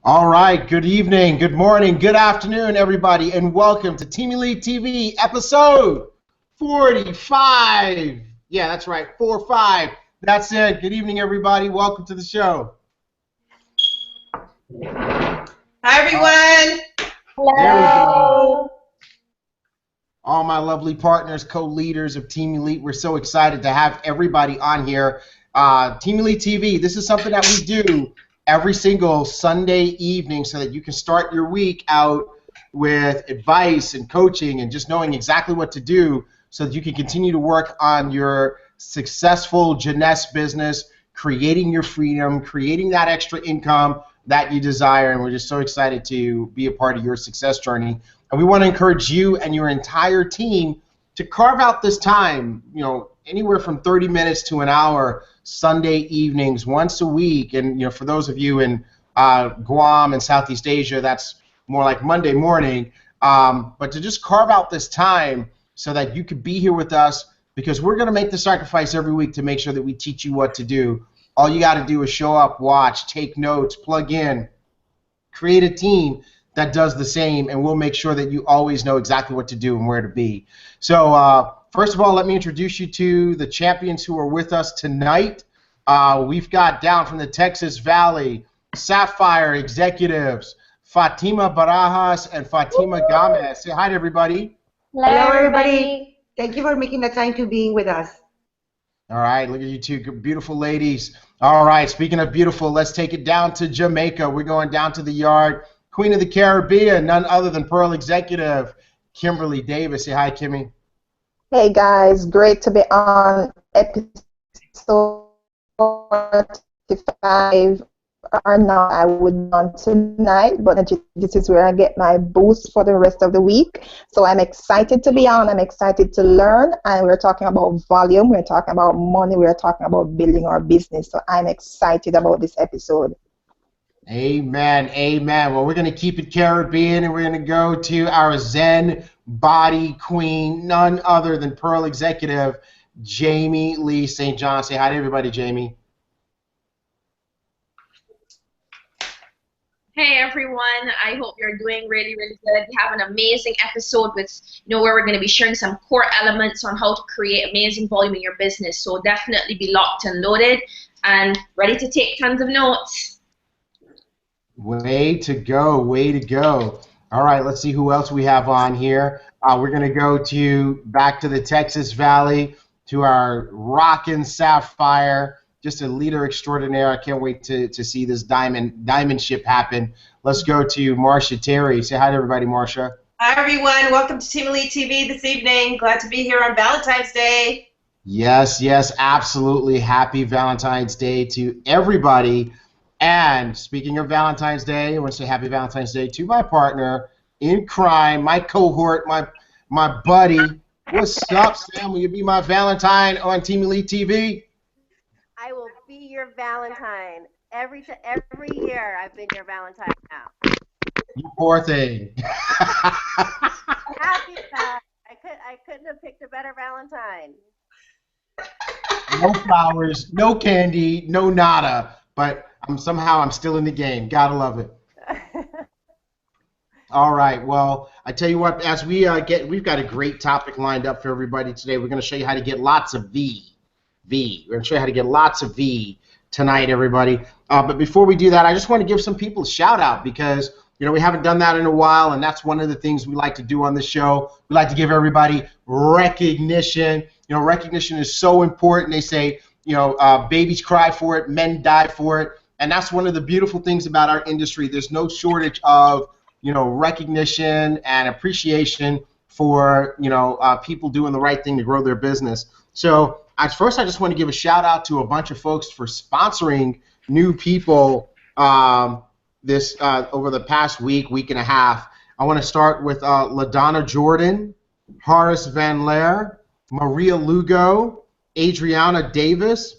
All right, good evening, good morning, good afternoon, everybody, and welcome to Team Elite TV episode 45. Yeah, that's right, 45. That's it. Good evening, everybody. Welcome to the show. Hi, everyone. Hello. There we go. All my lovely partners, co-leaders of Team Elite, we're so excited to have everybody on here. Team Elite TV, this is something that we do every single Sunday evening so that you can start your week out with advice and coaching and just knowing exactly what to do so that you can continue to work on your successful Jeunesse business, creating your freedom, creating that extra income that you desire. And we're just so excited to be a part of your success journey. And we want to encourage you and your entire team to carve out this time, anywhere from 30 minutes to an hour, Sunday evenings, once a week. And for those of you in Guam and Southeast Asia, that's more like Monday morning. But to just carve out this time so that you could be here with us, because we're going to make the sacrifice every week to make sure that we teach you what to do. All you got to do is show up, watch, take notes, plug in, create a team that does the same, and we'll make sure that you always know exactly what to do and where to be. So first of all, let me introduce you to the champions who are with us tonight. We've got down from the Texas Valley, Sapphire executives, Fatima Barajas and Fatima Gomez. Say hi to everybody. Hello, everybody. Thank you for making the time to being with us. All right, look at you two beautiful ladies. All right, speaking of beautiful, let's take it down to Jamaica. We're going down to the yard. Queen of the Caribbean, none other than Pearl executive, Kimberly Davis. Say hi, Kimmy. Hey, guys. Great to be on episode 45. Or not, I would on tonight, but this is where I get my boost for the rest of the week. So I'm excited to be on. I'm excited to learn. And we're talking about volume. We're talking about money. We're talking about building our business. So I'm excited about this episode. Amen, amen. Well, we're going to keep it Caribbean, and we're going to go to our Zen body queen, none other than Pearl executive, Jamie Lee St. John. Say hi to everybody, Jamie. Hey, everyone. I hope you're doing really, really good. We have an amazing episode with, where we're going to be sharing some core elements on how to create amazing volume in your business. So definitely be locked and loaded and ready to take tons of notes. Way to go, way to go. All right, let's see who else we have on here. We're going to go back to the Texas Valley, to our rockin' Sapphire, just a leader extraordinaire. I can't wait to see this diamond ship happen. Let's go to Marcia Terry. Say hi to everybody, Marcia. Hi, everyone. Welcome to Team Elite TV this evening. Glad to be here on Valentine's Day. Yes, yes, absolutely. Happy Valentine's Day to everybody. And speaking of Valentine's Day, I want to say happy Valentine's Day to my partner in crime, my cohort, my buddy. What's up, Sam? Will you be my Valentine on Team Elite TV? I will be your Valentine. Every year I've been your Valentine now. You poor thing. Happy that. I couldn't have picked a better Valentine. No flowers, no candy, no nada. But somehow I'm still in the game. Gotta love it. All right. Well, I tell you what. As we've got a great topic lined up for everybody today. We're going to show you how to get lots of V. We're going to show you how to get lots of V tonight, everybody. But before we do that, I just want to give some people a shout out because we haven't done that in a while, and that's one of the things we like to do on the show. We like to give everybody recognition. Recognition is so important. They say, babies cry for it, men die for it. And that's one of the beautiful things about our industry. There's no shortage of, recognition and appreciation for, people doing the right thing to grow their business. So first, I just want to give a shout out to a bunch of folks for sponsoring new people over the past week and a half. I want to start with LaDonna Jordan, Horace Van Lair, Maria Lugo, Adriana Davis,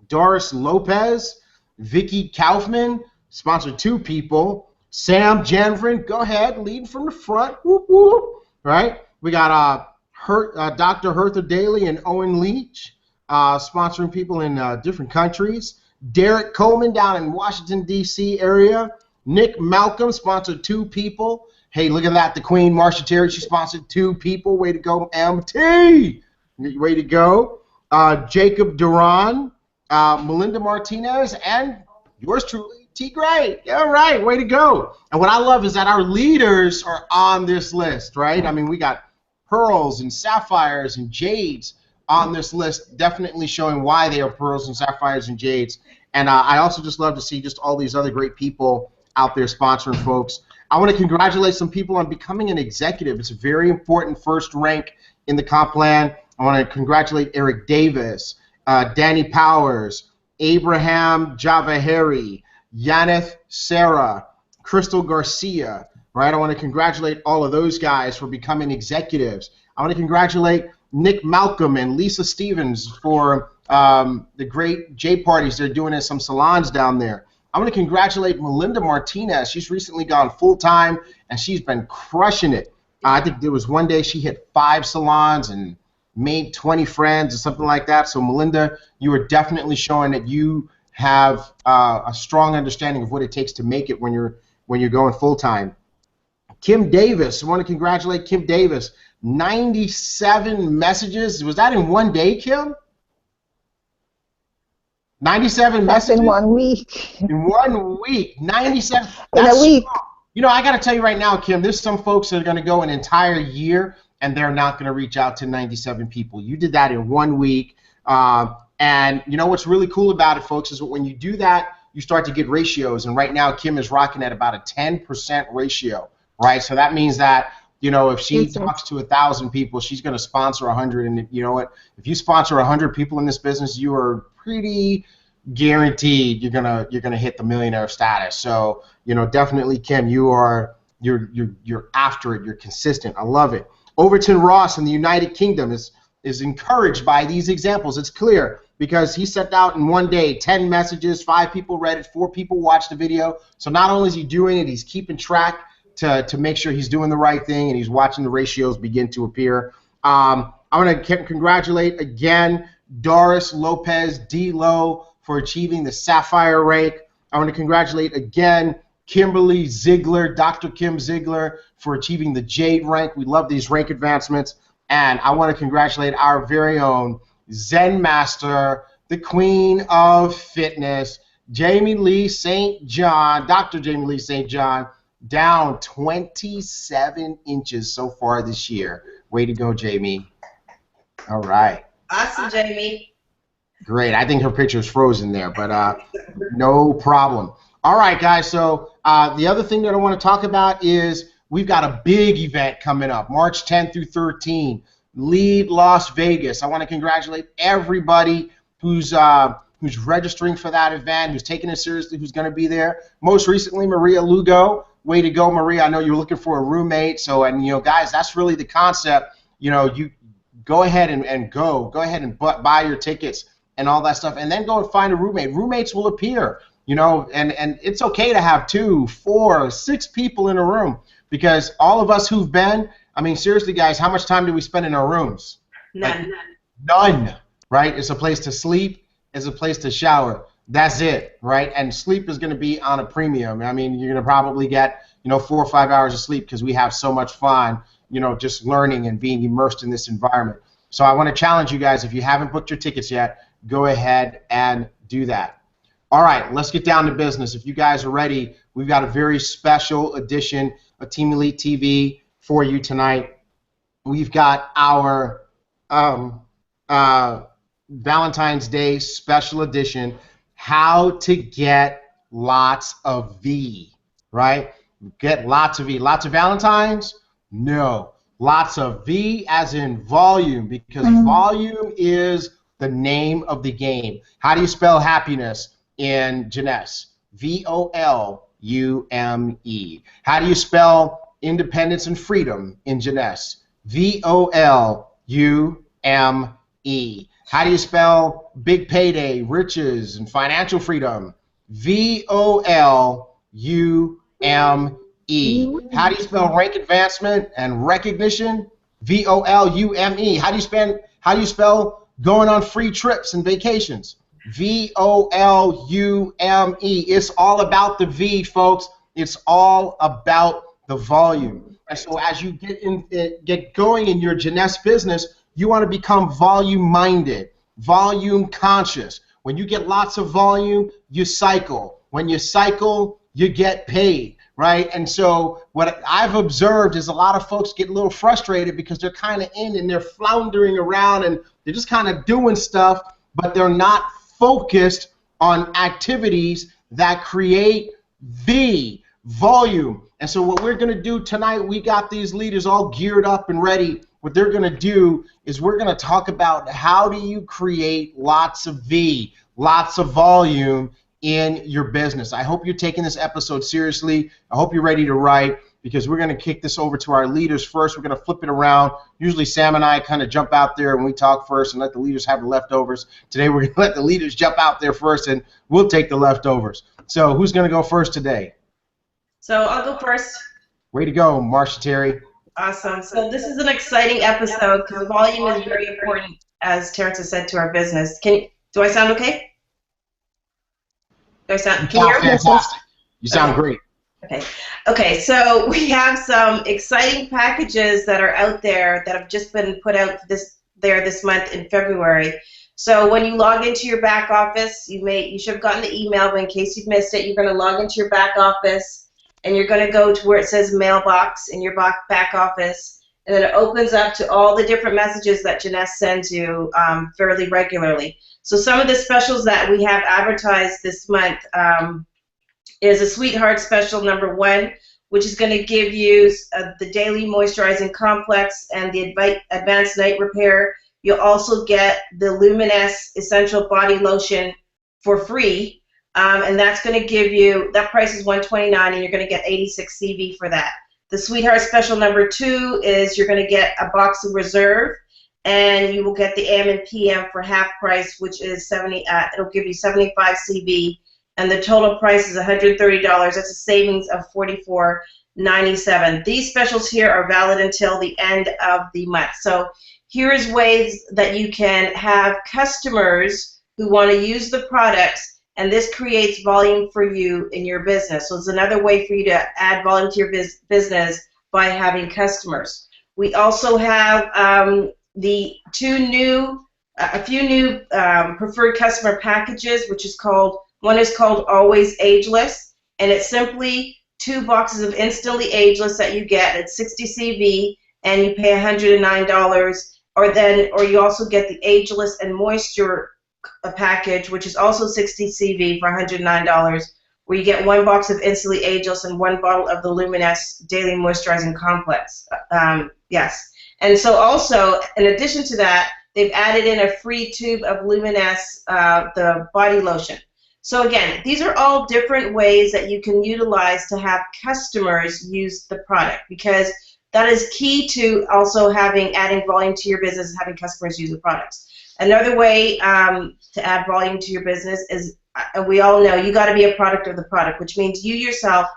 Doris Lopez, Vicky Kaufman, sponsored two people, Sam Janvrin, go ahead, leading from the front, whoop, whoop, right? We got Dr. Hertha Daly and Owen Leach, sponsoring people in different countries, Derek Coleman down in Washington, D.C. area, Nick Malcolm sponsored 2 people. Hey, look at that. The Queen, Marsha Terry, she sponsored 2 people. Way to go, MT. Way to go. Jacob Duran, Melinda Martinez, and yours truly, T.Gray. All right, way to go. And what I love is that our leaders are on this list, right? I mean, we got pearls and sapphires and jades on this list, definitely showing why they are pearls and sapphires and jades. And I also just love to see just all these other great people out there sponsoring folks. I want to congratulate some people on becoming an executive. It's a very important first rank in the comp plan. I want to congratulate Eric Davis, Danny Powers, Abraham Javaheri, Yaneth Sarah, Crystal Garcia, right? I want to congratulate all of those guys for becoming executives. I want to congratulate Nick Malcolm and Lisa Stevens for the great J parties they're doing in some salons down there. I want to congratulate Melinda Martinez. She's recently gone full-time, and she's been crushing it. I think there was one day she hit 5 salons and made 20 friends or something like that. So, Melinda, you are definitely showing that you have a strong understanding of what it takes to make it when you're going full-time. Kim Davis, I want to congratulate Kim Davis. 97 messages. Was that in one day, Kim? 97 That's messages? in 1 week. In 1 week. 97. In a week. You know, I got to tell you right now, Kim, there's some folks that are going to go an entire year and they're not going to reach out to 97 people. You did that in 1 week. And you know what's really cool about it, folks, is that when you do that, you start to get ratios. And right now, Kim is rocking at about a 10% ratio, right? So that means that, you know, if she talks to 1,000 people, she's going to sponsor 100. And you know what? If you sponsor 100 people in this business, you are pretty guaranteed you're gonna hit the millionaire status. So, you know, definitely, Kim, you're after it. You're consistent. I love it. Overton Ross in the United Kingdom is encouraged by these examples. It's clear because he sent out in one day 10 messages, 5 people read it, 4 people watched the video. So not only is he doing it, he's keeping track to make sure he's doing the right thing, and he's watching the ratios begin to appear. I want to congratulate again Doris Lopez D-Lo for achieving the Sapphire rank. I want to congratulate again Kimberly Ziegler, Dr. Kim Ziegler, for achieving the Jade rank. We love these rank advancements. And I want to congratulate our very own Zen Master, the Queen of Fitness, Jamie Lee St. John, Dr. Jamie Lee St. John, down 27 inches so far this year. Way to go, Jamie. All right. Awesome, Jamie. Great. I think her picture is frozen there, but no problem. All right, guys. So the other thing that I want to talk about is we've got a big event coming up, March 10th through 13th, Lead Las Vegas. I want to congratulate everybody who's registering for that event, who's taking it seriously, who's going to be there. Most recently, Maria Lugo. Way to go, Maria. I know you're looking for a roommate. So, and, you know, guys, that's really the concept. You know, you go ahead and go ahead and buy your tickets and all that stuff, and then go and find a roommate. Roommates will appear, you know, and it's okay to have 2, 4, 6 people in a room, because all of us who've been, I mean, seriously, guys, how much time do we spend in our rooms? None. Like, none, right? It's a place to sleep. It's a place to shower. That's it, right? And sleep is going to be on a premium. I mean, you're going to probably get, you know, 4 or 5 hours of sleep because we have so much fun, you know, just learning and being immersed in this environment. So I want to challenge you guys, if you haven't booked your tickets yet, go ahead and do that. All right, let's get down to business. If you guys are ready, we've got a very special edition of Team Elite TV for you tonight. We've got our Valentine's Day special edition, how to get lots of V, right? Get lots of V. Lots of Valentines? No. Lots of V as in volume, because volume is the name of the game. How do you spell happiness in Jeunesse? V-O-L-U-M-E. How do you spell independence and freedom in Jeunesse? V-O-L-U-M-E. How do you spell big payday, riches, and financial freedom? V-O-L-U-M-E. How do you spell rank advancement and recognition? V-O-L-U-M-E. How do you spell going on free trips and vacations? V-O-L-U-M-E. It's all about the V, folks. It's all about the volume. And so as you get going in your Jeunesse business, you want to become volume-minded, volume-conscious. When you get lots of volume, you cycle. When you cycle, you get paid, right? And so what I've observed is a lot of folks get a little frustrated because they're kind of in and they're floundering around and they're just kind of doing stuff, but they're not focused on activities that create the volume. And so what we're going to do tonight, we got these leaders all geared up and ready. What they're going to do is we're going to talk about how do you create lots of V, lots of volume in your business. I hope you're taking this episode seriously. I hope you're ready to write, because we're going to kick this over to our leaders first. We're going to flip it around. Usually Sam and I kind of jump out there and we talk first and let the leaders have the leftovers. Today we're going to let the leaders jump out there first and we'll take the leftovers. So who's going to go first today? So I'll go first. Way to go, Marcia Terry. Awesome. So this is an exciting episode because volume is very important, as Terrence has said, to our business. Do I sound okay? Can you hear me? Fantastic. You sound great. Okay, so we have some exciting packages that are out there that have just been put out this month in February. So when you log into your back office, you should have gotten the email, but in case you've missed it, you're going to log into your back office and you're going to go to where it says mailbox in your back office, and then it opens up to all the different messages that Jeunesse sends you fairly regularly. So some of the specials that we have advertised this month is a Sweetheart Special #1, which is going to give you the Daily Moisturizing Complex and the Advanced Night Repair. You'll also get the Luminous Essential Body Lotion for free, and that's going to give you, that price is $129, and you're going to get 86 CV for that. The Sweetheart Special #2 is you're going to get a box of Reserve, and you will get the AM and PM for half price, which is it'll give you 75 CV, and the total price is $130. That's a savings of $44.97. These specials here are valid until the end of the month. So here's ways that you can have customers who want to use the products, and this creates volume for you in your business. So it's another way for you to add volume to your business by having customers. We also have a few new preferred customer packages, which is called, one is called Always Ageless, and it's simply 2 boxes of Instantly Ageless that you get at 60 CV, and you pay $109, or you also get the Ageless and Moisture package, which is also 60 CV for $109, where you get 1 box of Instantly Ageless and 1 bottle of the Luminous Daily Moisturizing Complex. Yes. And so also, in addition to that, they've added in a free tube of Luminous, the body lotion. So again, these are all different ways that you can utilize to have customers use the product, because that is key to also adding volume to your business, having customers use the products. Another way to add volume to your business is, we all know, you got to be a product of the product, which means you yourself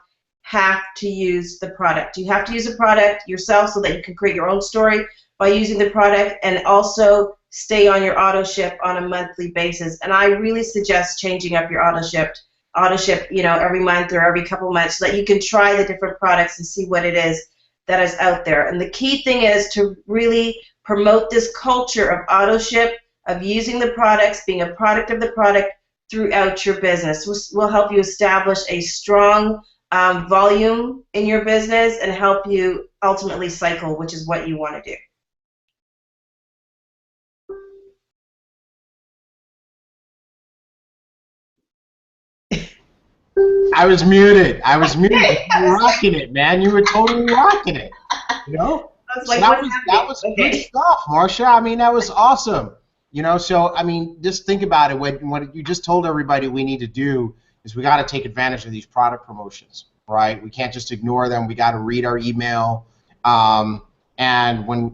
have to use the product. You have to use the product yourself so that you can create your own story by using the product, and also stay on your auto ship on a monthly basis. And I really suggest changing up your auto ship, every month or every couple months, so that you can try the different products and see what it is that is out there. And the key thing is to really promote this culture of auto ship, of using the products, being a product of the product throughout your business. We'll help you establish a strong volume in your business and help you ultimately cycle, which is what you want to do. I was muted. You were rocking it, man. You were totally rocking it. You know? Like, so that was good stuff, Marcia. I mean, that was awesome. You know, so I mean, just think about it. What you just told everybody we need to do is we got to take advantage of these product promotions, right? We can't just ignore them. We got to read our email. And when,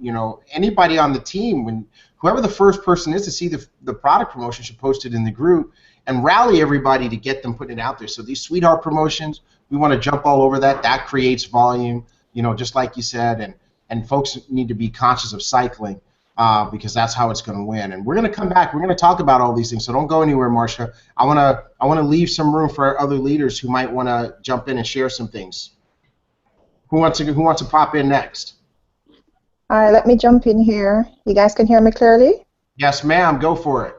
anybody on the team, whoever the first person is to see the product promotion should post it in the group and rally everybody to get them putting it out there. So these Sweetheart promotions, we want to jump all over that. That creates volume, just like you said, and folks need to be conscious of cycling. because that's how it's going to win. And we're going to come back. We're going to talk about all these things. So don't go anywhere, Marcia. I want to leave some room for other leaders who might want to jump in and share some things. Who wants to pop in next? All right, let me jump in here. You guys can hear me clearly? Yes, ma'am. Go for it.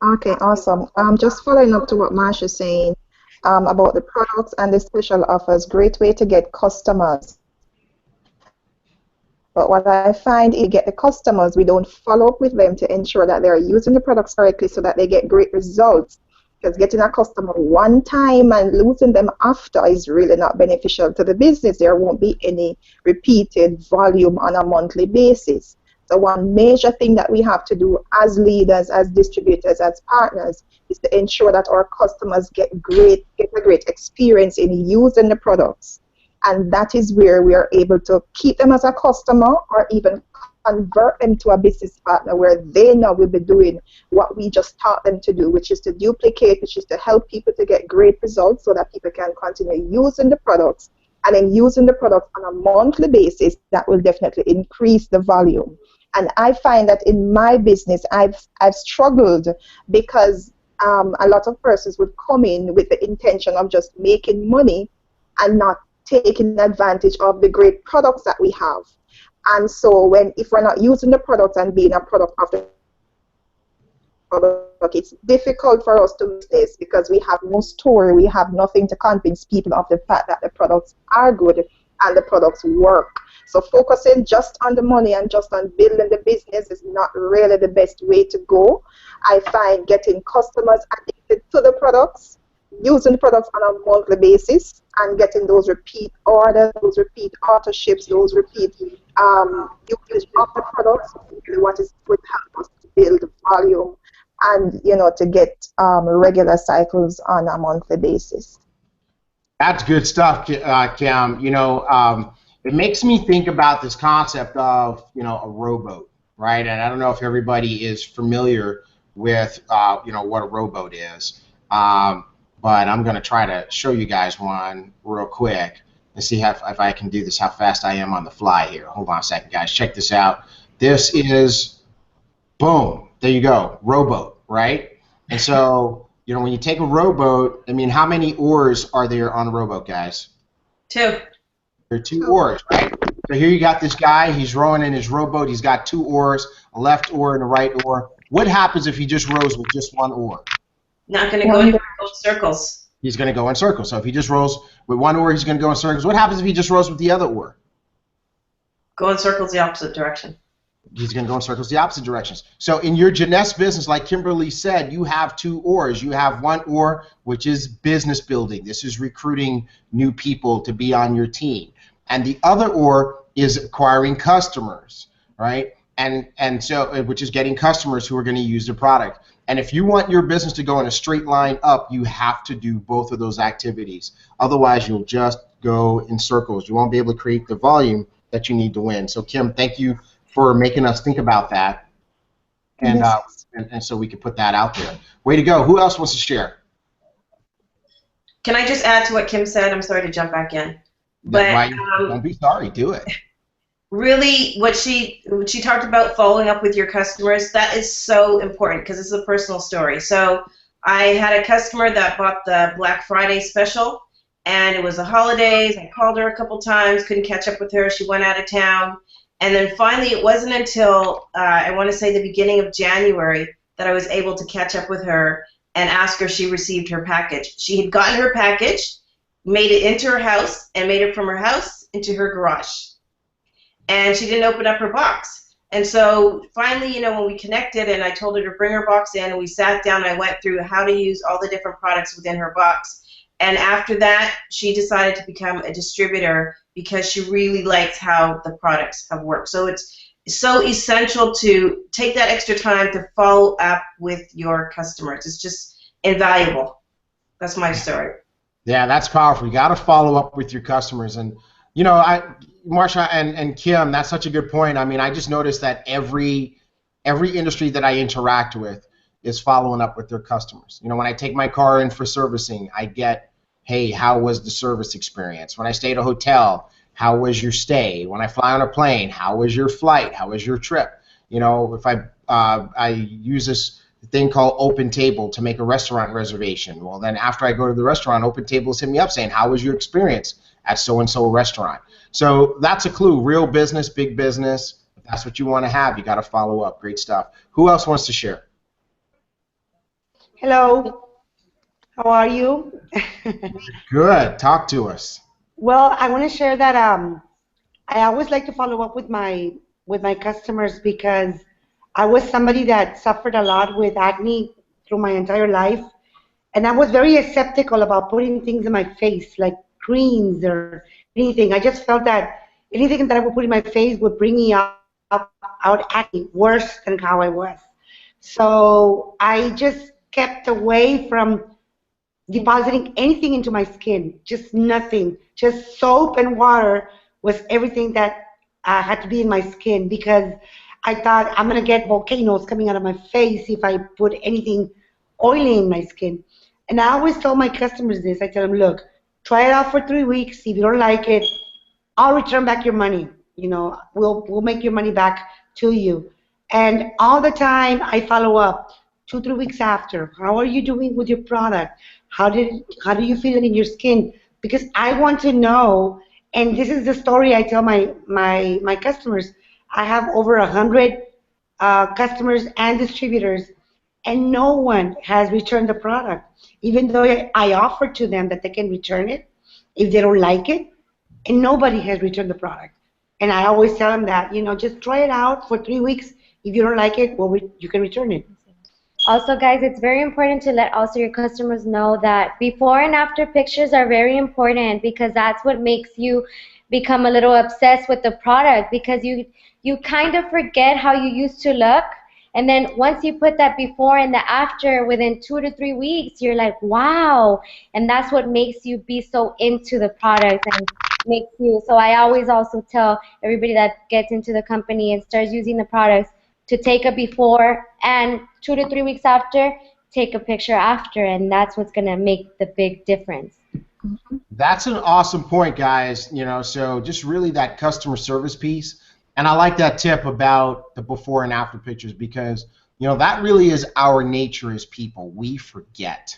Okay, awesome. Just following up to what Marsha's saying about the products and the special offers, great way to get customers. But what I find is get the customers, we don't follow up with them to ensure that they're using the products correctly so that they get great results. Because getting a customer one time and losing them after is really not beneficial to the business. There won't be any repeated volume on a monthly basis. So one major thing that we have to do as leaders, as distributors, as partners, is to ensure that our customers get a great experience in using the products. And that is where we are able to keep them as a customer or even convert them to a business partner where they now will be doing what we just taught them to do, which is to duplicate, which is to help people to get great results so that people can continue using the products. And then using the products on a monthly basis, that will definitely increase the volume. And I find that in my business, I've struggled because a lot of persons would come in with the intention of just making money and not taking advantage of the great products that we have. And so if we're not using the product and being a product of the product, it's difficult for us to miss this because we have no story, we have nothing to convince people of the fact that the products are good and the products work. So focusing just on the money and just on building the business is not really the best way to go. I find getting customers addicted to the products, using the products on a monthly basis, and getting those repeat orders, those repeat authorships, those repeat usage of the products, what is would help us to build volume and to get regular cycles on a monthly basis. That's good stuff, Kim. It makes me think about this concept of a rowboat, right? And I don't know if everybody is familiar with what a rowboat is. But I'm going to try to show you guys one real quick and see if I can do this, how fast I am on the fly here. Hold on a second, guys. Check this out. This is, boom, there you go, rowboat, right? And so, when you take a rowboat, I mean, how many oars are there on a rowboat, guys? 2. There are 2 oars, right? So here you got this guy. He's rowing in his rowboat. He's got 2 oars, a left oar and a right oar. What happens if he just rows with just 1 oar? Not going to go anywhere, go in circles. He's going to go in circles. So if he just rows with 1 oar, he's going to go in circles. What happens if he just rows with the other oar? Go in circles the opposite direction. He's going to go in circles the opposite directions. So in your Jeunesse business, like Kimberly said, you have 2 oars. You have 1 oar, which is business building. This is recruiting new people to be on your team. And the other oar is acquiring customers, right? And so, which is getting customers who are going to use the product. And if you want your business to go in a straight line up, you have to do both of those activities. Otherwise, you'll just go in circles. You won't be able to create the volume that you need to win. So, Kim, thank you for making us think about that. And, Yes. and so we can put that out there. Way to go. Who else wants to share? Can I just add to what Kim said? I'm sorry to jump back in. But Don't be sorry. Do it. Really, what she talked about following up with your customers, that is so important because it's a personal story. So I had a customer that bought the Black Friday special, and it was the holidays. I called her a couple times, couldn't catch up with her. She went out of town. And then finally, it wasn't until, I want to say the beginning of January, that I was able to catch up with her and ask her if she received her package. She had gotten her package, made it into her house, and made it from her house into her garage. And she didn't open up her box. And so finally, when we connected and I told her to bring her box in and we sat down and I went through how to use all the different products within her box. And after that, she decided to become a distributor because she really likes how the products have worked. So it's so essential to take that extra time to follow up with your customers. It's just invaluable. That's my story. Yeah, that's powerful. You got to follow up with your customers. And, Marsha and Kim, that's such a good point. I mean, I just noticed that every industry that I interact with is following up with their customers. When I take my car in for servicing, I get, hey, how was the service experience? When I stay at a hotel, how was your stay? When I fly on a plane, how was your flight? How was your trip? You know, if I use this thing called Open Table to make a restaurant reservation. Well, then after I go to the restaurant, Open Tables hit me up saying, how was your experience at so-and-so restaurant? So that's a clue. Real business, big business. If that's what you want to have, you got to follow up. Great stuff. Who else wants to share? Hello. How are you? Good. Talk to us. Well, I want to share that I always like to follow up with my customers because I was somebody that suffered a lot with acne through my entire life, and I was very skeptical about putting things in my face like creams or anything. I just felt that anything that I would put in my face would bring me out acne worse than how I was. So I just kept away from depositing anything into my skin, just nothing. Just soap and water was everything that had to be in my skin because I thought I'm going to get volcanoes coming out of my face if I put anything oily in my skin. And I always tell my customers this. I tell them, look, try it out for 3 weeks. If you don't like it, I'll return back your money. You know, we'll make your money back to you. And all the time I follow up 2, 3 weeks after. How are you doing with your product? How do you feel it in your skin? Because I want to know, and this is the story I tell my customers. I have over 100 customers and distributors, and no one has returned the product, even though I offered to them that they can return it if they don't like it, and nobody has returned the product. And I always tell them that, you know, just try it out for 3 weeks. If you don't like it, well, you can return it. Also, guys, it's very important to let also your customers know that before and after pictures are very important because that's what makes you become a little obsessed with the product because you kind of forget how you used to look. And then once you put that before and the after within 2 to 3 weeks, you're like, wow. And that's what makes you be so into the product and makes you. So I always also tell everybody that gets into the company and starts using the products to take a before and 2 to 3 weeks after, take a picture after, and that's what's going to make the big difference. That's an awesome point, guys. You know, so just really that customer service piece. And I like that tip about the before and after pictures because, you know, that really is our nature as people. We forget.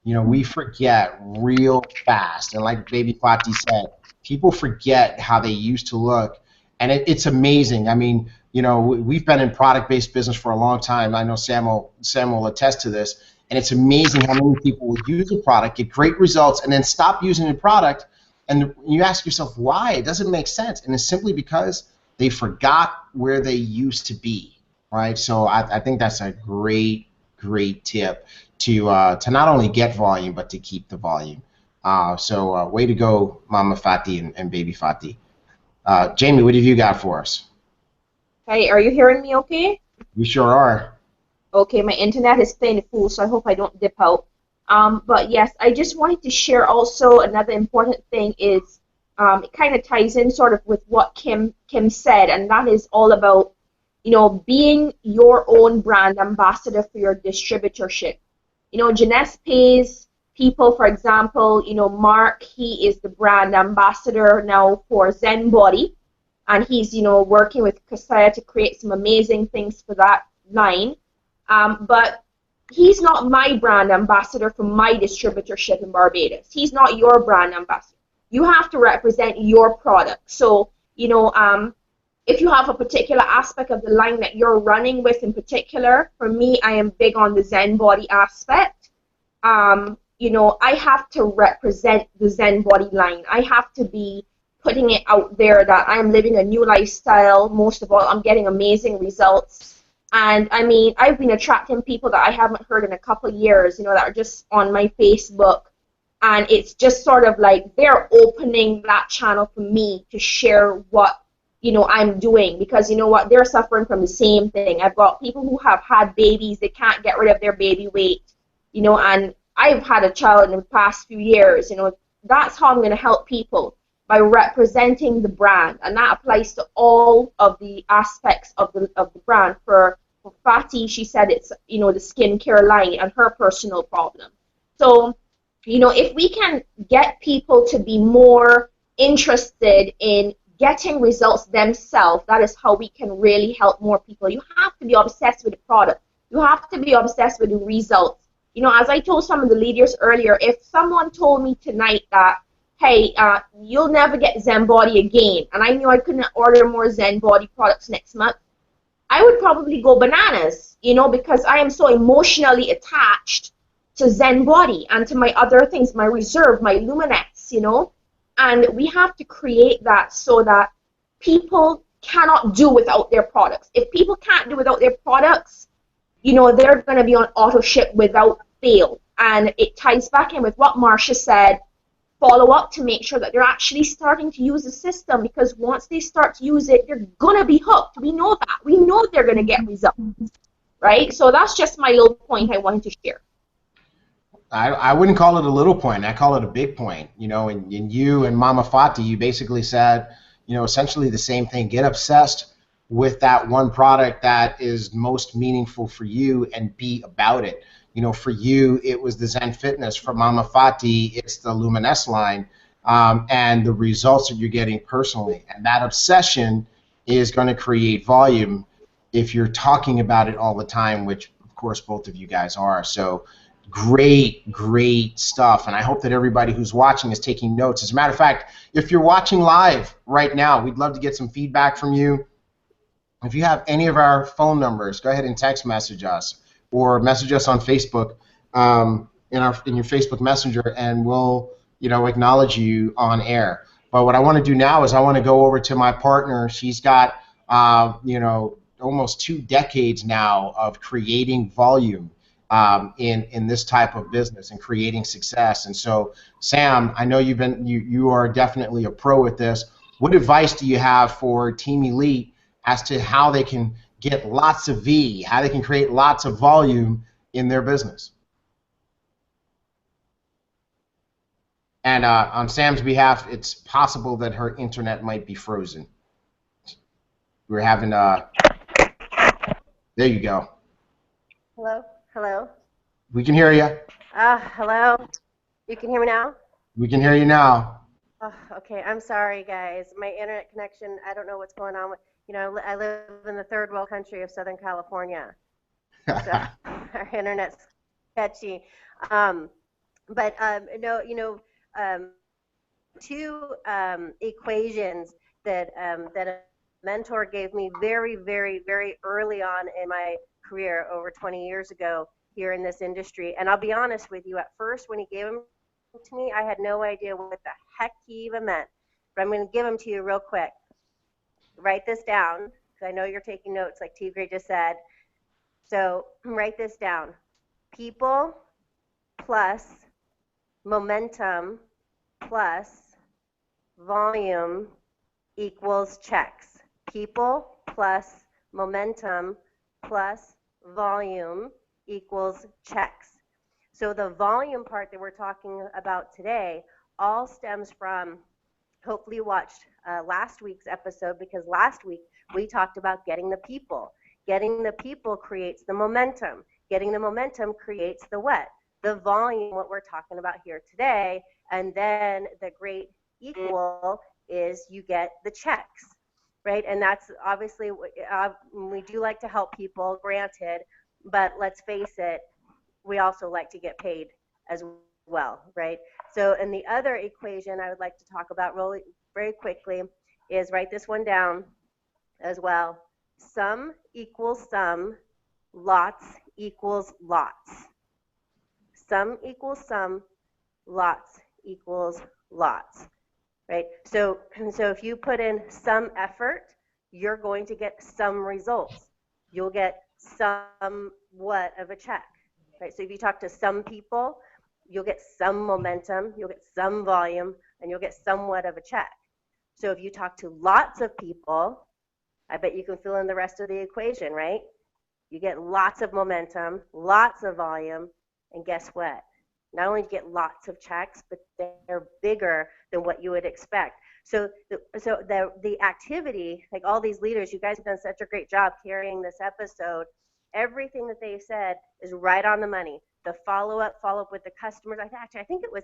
You know, we forget real fast. And like Baby Fati said, people forget how they used to look. And it's amazing. I mean, you know, we've been in product-based business for a long time. I know Sam will attest to this. And it's amazing how many people will use a product, get great results, and then stop using the product. And you ask yourself, why? It doesn't make sense. And it's simply because they forgot where they used to be, right? So I think that's a great tip to not only get volume, but to keep the volume. So way to go, Mama Fati and Baby Fati. Jamie, what have you got for us? Hey, are you hearing me okay? We sure are. Okay, my internet is playing a fool, so I hope I don't dip out. But yes, I just wanted to share also another important thing is it kind of ties in sort of with what Kim said, and that is all about, you know, being your own brand ambassador for your distributorship. You know, Jeunesse pays people, for example, you know, Mark, he is the brand ambassador now for Zen Body, and he's, you know, working with Kasaya to create some amazing things for that line. But he's not my brand ambassador for my distributorship in Barbados. He's not your brand ambassador. You have to represent your product. So, you know, if you have a particular aspect of the line that you're running with in particular, for me, I am big on the Zen Body aspect. You know, I have to represent the Zen Body line. I have to be putting it out there that I'm living a new lifestyle. Most of all, I'm getting amazing results. And I mean, I've been attracting people that I haven't heard in a couple of years, you know, that are just on my Facebook. And it's just sort of like they're opening that channel for me to share what, you know, I'm doing. Because you know what, they're suffering from the same thing. I've got people who have had babies, they can't get rid of their baby weight, you know, and I've had a child in the past few years, you know. That's how I'm going to help people, by representing the brand. And that applies to all of the aspects of the brand. For Fati, she said it's, you know, the skincare line and her personal problem. So, you know, if we can get people to be more interested in getting results themselves, that is how we can really help more people. You have to be obsessed with the product. You have to be obsessed with the results. You know, as I told some of the leaders earlier, if someone told me tonight that, hey, you'll never get Zen Body again, and I knew I couldn't order more Zen Body products next month, I would probably go bananas, you know, because I am so emotionally attached to Zen Body and to my other things, my Reserve, my Luminex, you know. And we have to create that so that people cannot do without their products. If people can't do without their products, you know, they're going to be on auto ship without fail. And it ties back in with what Marcia said, follow up to make sure that they're actually starting to use the system, because once they start to use it, they're going to be hooked. We know that. We know they're going to get results, right? So that's just my little point I wanted to share. I wouldn't call it a little point. I call it a big point. You know, and you and Mama Fati, you basically said, you know, essentially the same thing. Get obsessed with that one product that is most meaningful for you and be about it. You know, for you, it was the Zen Fitness. For Mama Fati, it's the Luminesce line, and the results that you're getting personally. And that obsession is going to create volume if you're talking about it all the time, which, of course, both of you guys are. So great stuff. And I hope that everybody who's watching is taking notes. As a matter of fact, if you're watching live right now, we'd love to get some feedback from you. If you have any of our phone numbers, go ahead and text message us or message us on Facebook, in your Facebook Messenger, and we'll, you know, acknowledge you on air. But what I want to do now is I want to go over to my partner. She's got, you know, almost 2 decades now of creating volume in this type of business and creating success. And so, Sam, I know you are definitely a pro at this. What advice do you have for Team Elite as to how they can get lots of V, how they can create lots of volume in their business? And on Sam's behalf, it's possible that her internet might be frozen. We're having there you go. Hello? Hello? We can hear you. Hello? You can hear me now? We can hear you now. Okay, I'm sorry, guys. My internet connection, I don't know what's going on with, you know, I live in the third world country of Southern California. So our internet's sketchy. But no, you know, 2 equations that a mentor gave me very early on in my career over 20 years ago here in this industry. And I'll be honest with you, at first when he gave them to me, I had no idea what the heck he even meant. But I'm going to give them to you real quick. Write this down, because I know you're taking notes like T.Gray just said. So write this down. People plus momentum plus volume equals checks. People plus momentum plus volume equals checks. So the volume part that we're talking about today all stems from, hopefully you watched last week's episode, because last week we talked about getting the people. Getting the people creates the momentum. Getting the momentum creates the what? The volume, what we're talking about here today. And then the great equal is you get the checks, right? And that's obviously, we do like to help people, granted, but let's face it, we also like to get paid as well, right? So, and the other equation I would like to talk about really very quickly is, write this one down as well. Sum equals sum, lots equals lots. Sum equals sum, lots equals lots, right? So if you put in some effort, you're going to get some results. You'll get somewhat of a check, right? So if you talk to some people, you'll get some momentum, you'll get some volume, and you'll get somewhat of a check. So if you talk to lots of people, I bet you can fill in the rest of the equation, right? You get lots of momentum, lots of volume, and guess what? Not only do you get lots of checks, but they're bigger than what you would expect. So the activity, like all these leaders, you guys have done such a great job carrying this episode. Everything that they've said is right on the money. The follow up with the customers. I think it was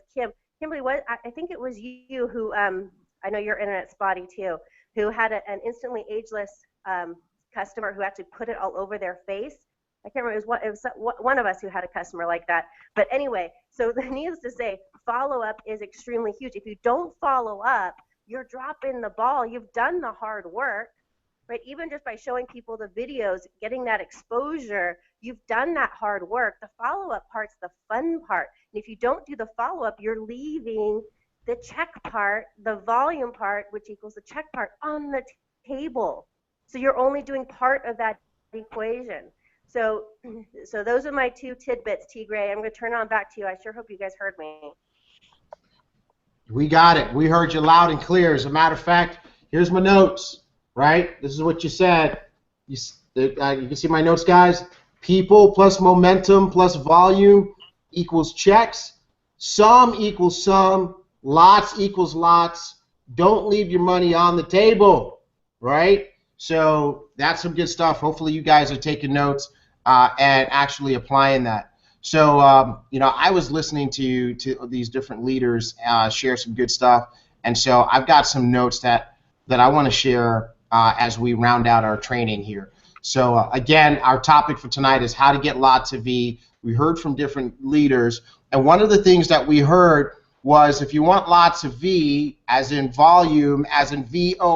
Kimberly. I think it was you who, I know your internet's spotty too, who had an instantly ageless customer who actually put it all over their face. I can't remember, it was one of us who had a customer like that. But anyway, so needless to say, follow-up is extremely huge. If you don't follow up, you're dropping the ball. You've done the hard work, right? Even just by showing people the videos, getting that exposure, you've done that hard work. The follow-up part's the fun part. And if you don't do the follow-up, you're leaving the check part, the volume part, which equals the check part, on the table. So you're only doing part of that equation. So those are my 2 tidbits, T.Gray. I'm going to turn on back to you. I sure hope you guys heard me. We got it. We heard you loud and clear. As a matter of fact, here's my notes, right? This is what you said. You can see my notes, guys. People plus momentum plus volume equals checks. Sum equals sum. Lots equals lots. Don't leave your money on the table, right? So that's some good stuff. Hopefully you guys are taking notes and actually applying that. So, you know, I was listening to these different leaders share some good stuff, and so I've got some notes that I want to share as we round out our training here. So, again, our topic for tonight is how to get lots of V. We heard from different leaders, and one of the things that we heard was if you want lots of V, as in volume, as in V-O-L-U-M-E,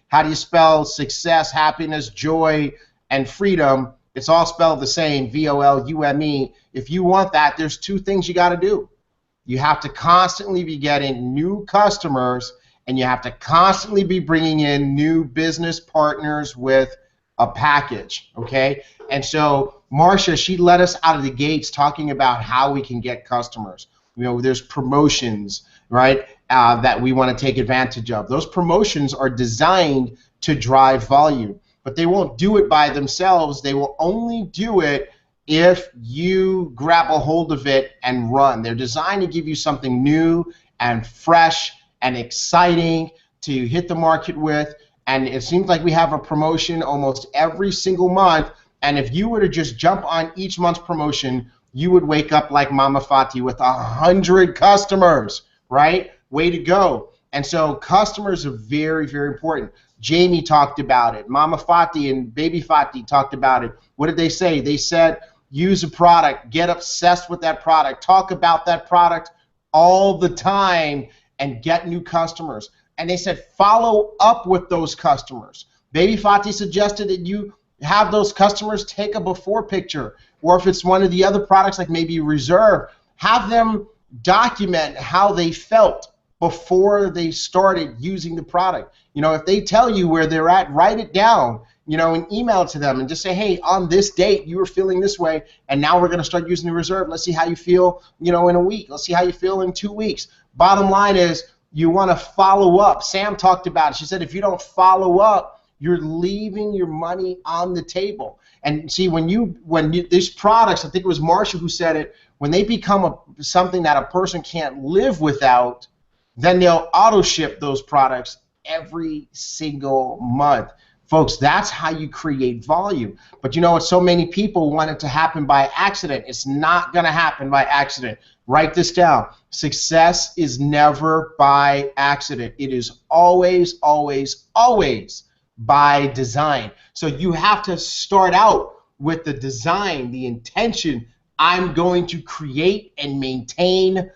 how do you spell success, happiness, joy, and freedom? It's all spelled the same, V-O-L-U-M-E. If you want that, there's 2 things you got to do. You have to constantly be getting new customers, and you have to constantly be bringing in new business partners with a package, okay? And so Marcia, she led us out of the gates talking about how we can get customers. You know, there's promotions, right, that we want to take advantage of. Those promotions are designed to drive volume, but they won't do it by themselves. They will only do it if you grab a hold of it and run. They're designed to give you something new and fresh and exciting to hit the market with. And it seems like we have a promotion almost every single month. And if you were to just jump on each month's promotion, you would wake up like Mama Fati with 100 customers, right? Way to go. And so customers are very, very important. Jamie talked about it. Mama Fati and Baby Fati talked about it. What did they say? They said, use a product, get obsessed with that product, talk about that product all the time, and get new customers. And they said, follow up with those customers. Baby Fati suggested that you have those customers take a before picture, or if it's one of the other products like maybe Reserve, have them document how they felt before they started using the product. You know, if they tell you where they're at, write it down, you know, and email it to them and just say, hey, on this date you were feeling this way, and now we're going to start using the Reserve. Let's see how you feel, you know, in a week. Let's see how you feel in 2 weeks. Bottom line is you want to follow up. Sam talked about it. She said if you don't follow up, you're leaving your money on the table. And see, when these products, I think it was Marsha who said it, when they become something that a person can't live without, then they'll auto ship those products every single month. Folks, that's how you create volume. But you know what? So many people want it to happen by accident. It's not going to happen by accident. Write this down. Success is never by accident. It is always, always, always by design. So you have to start out with the design, the intention. I'm going to create and maintain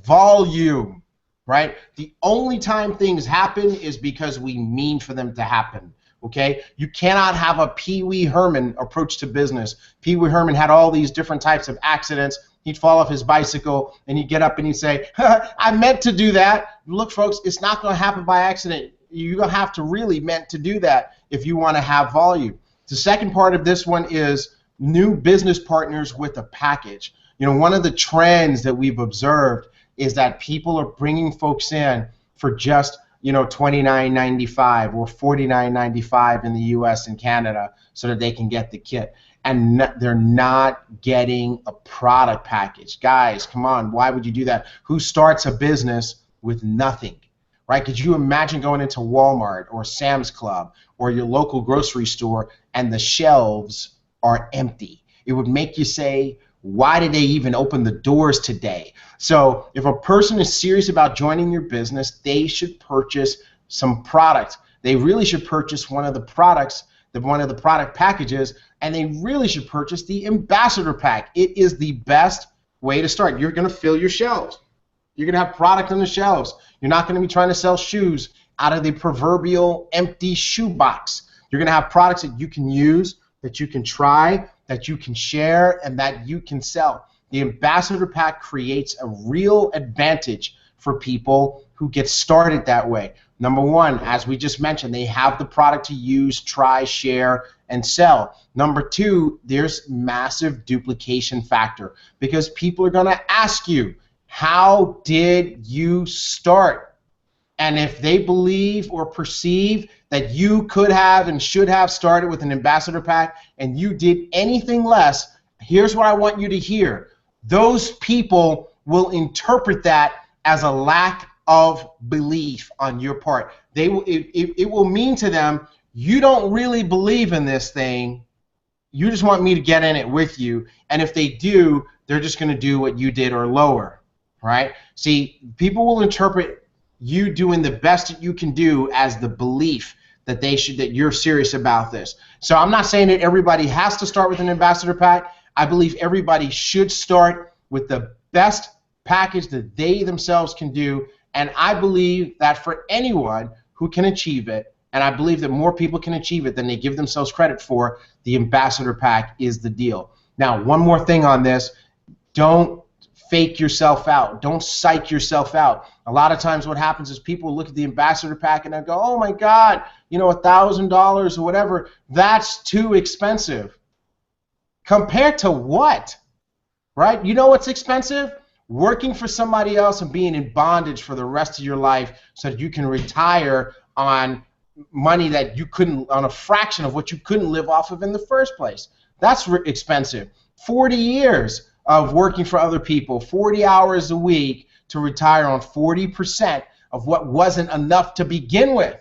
volume, right? The only time things happen is because we mean for them to happen. Okay, you cannot have a Pee Wee Herman approach to business. Pee Wee Herman had all these different types of accidents. He'd fall off his bicycle and he'd get up and he'd say, I meant to do that. Look, folks, it's not going to happen by accident. You're going to have to really meant to do that if you want to have volume. The second part of this one is new business partners with a package. You know, one of the trends that we've observed is that people are bringing folks in for just $29.95 or $49.95 in the US and Canada so that they can get the kit. And they're not getting a product package. Guys, come on, why would you do that? Who starts a business with nothing, right? Could you imagine going into Walmart or Sam's Club or your local grocery store and the shelves are empty? It would make you say, why did they even open the doors today? So if a person is serious about joining your business, they should purchase some product. They really should purchase one of the products, one of the product packages, and they really should purchase the ambassador pack. It is the best way to start. You're going to fill your shelves. You're going to have product on the shelves. You're not going to be trying to sell shoes out of the proverbial empty shoe box. You're going to have products that you can use, that you can try, that you can share, and that you can sell. The ambassador pack creates a real advantage for people who get started that way. Number one, as we just mentioned, they have the product to use, try, share, and sell. Number two, there's massive duplication factor because people are going to ask you, how did you start? And if they believe or perceive that you could have and should have started with an ambassador pack and you did anything less, here's what I want you to hear. Those people will interpret that as a lack of belief on your part. It will mean to them, you don't really believe in this thing. You just want me to get in it with you. And if they do, they're just going to do what you did or lower, right? See, people will interpret you doing the best that you can do as the belief that that you're serious about this. So I'm not saying that everybody has to start with an ambassador pack. I believe everybody should start with the best package that they themselves can do, and I believe that for anyone who can achieve it, and I believe that more people can achieve it than they give themselves credit for, the ambassador pack is the deal. Now, one more thing on this, don't fake yourself out. Don't psych yourself out. A lot of times what happens is people look at the ambassador pack and they go, oh my God, you know, $1,000 or whatever, that's too expensive. Compared to what? Right? You know what's expensive? Working for somebody else and being in bondage for the rest of your life so that you can retire on money that you couldn't, on a fraction of what you couldn't live off of in the first place. That's expensive. 40 years of working for other people, 40 hours a week to retire on 40% of what wasn't enough to begin with.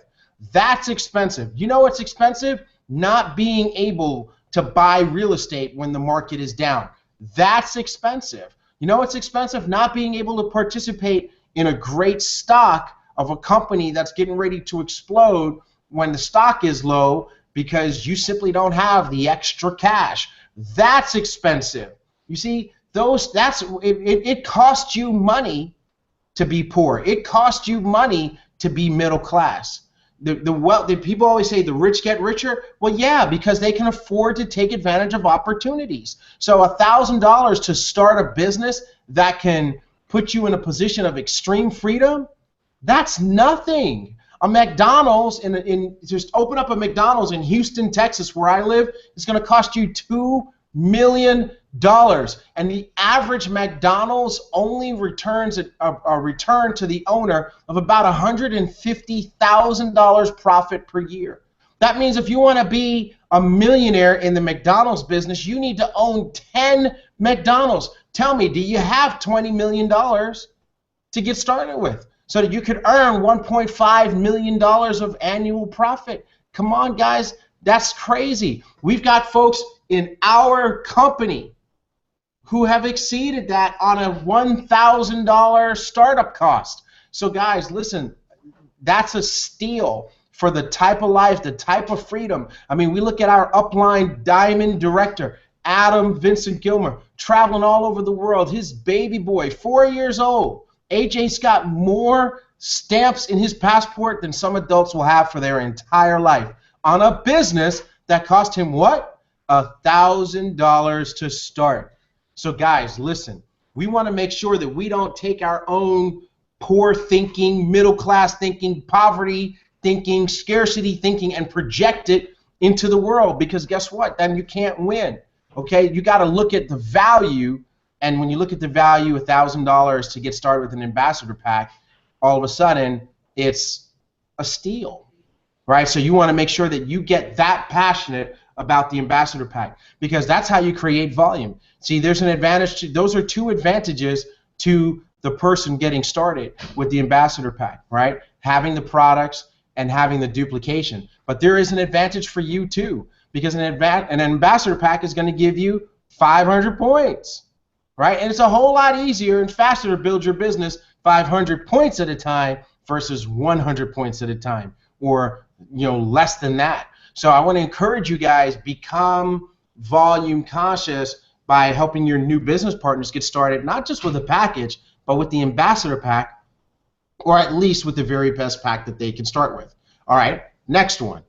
That's expensive. You know what's expensive? Not being able to buy real estate when the market is down. That's expensive. You know what's expensive? Not being able to participate in a great stock of a company that's getting ready to explode when the stock is low because you simply don't have the extra cash. That's expensive. You see, it costs you money to be poor. It costs you money to be middle class. The people always say the rich get richer. Well, yeah, because they can afford to take advantage of opportunities. So $1,000 to start a business that can put you in a position of extreme freedom, that's nothing. A McDonald's, just open up a McDonald's in Houston, Texas, where I live, it's going to cost you $2 million. And the average McDonald's only returns a return to the owner of about $150,000 profit per year. That means if you want to be a millionaire in the McDonald's business, you need to own 10 McDonald's. Tell me, do you have $20 million to get started with so that you could earn $1.5 million of annual profit? Come on, guys, that's crazy. We've got folks in our company who have exceeded that on a $1,000 startup cost. So guys, listen, that's a steal for the type of life, the type of freedom. I mean, we look at our upline diamond director, Adam Vincent Gilmer, traveling all over the world. His baby boy, 4 years old. AJ's got more stamps in his passport than some adults will have for their entire life on a business that cost him what? $1,000 to start. So guys, listen, we want to make sure that we don't take our own poor thinking, middle class thinking, poverty thinking, scarcity thinking, and project it into the world, because guess what? Then you can't win. Okay, you got to look at the value, and when you look at the value, $1,000 to get started with an ambassador pack, all of a sudden it's a steal, right? So you want to make sure that you get that passionate about the ambassador pack, because that's how you create volume. See, there's an advantage to, those are two advantages to the person getting started with the ambassador pack, right? Having the products and having the duplication. But there is an advantage for you too, because an ambassador pack is going to give you 500 points, right? And it's a whole lot easier and faster to build your business 500 points at a time versus 100 points at a time, or less than that. So I want to encourage you guys, become volume conscious by helping your new business partners get started, not just with a package, but with the ambassador pack, or at least with the very best pack that they can start with. All right, next one.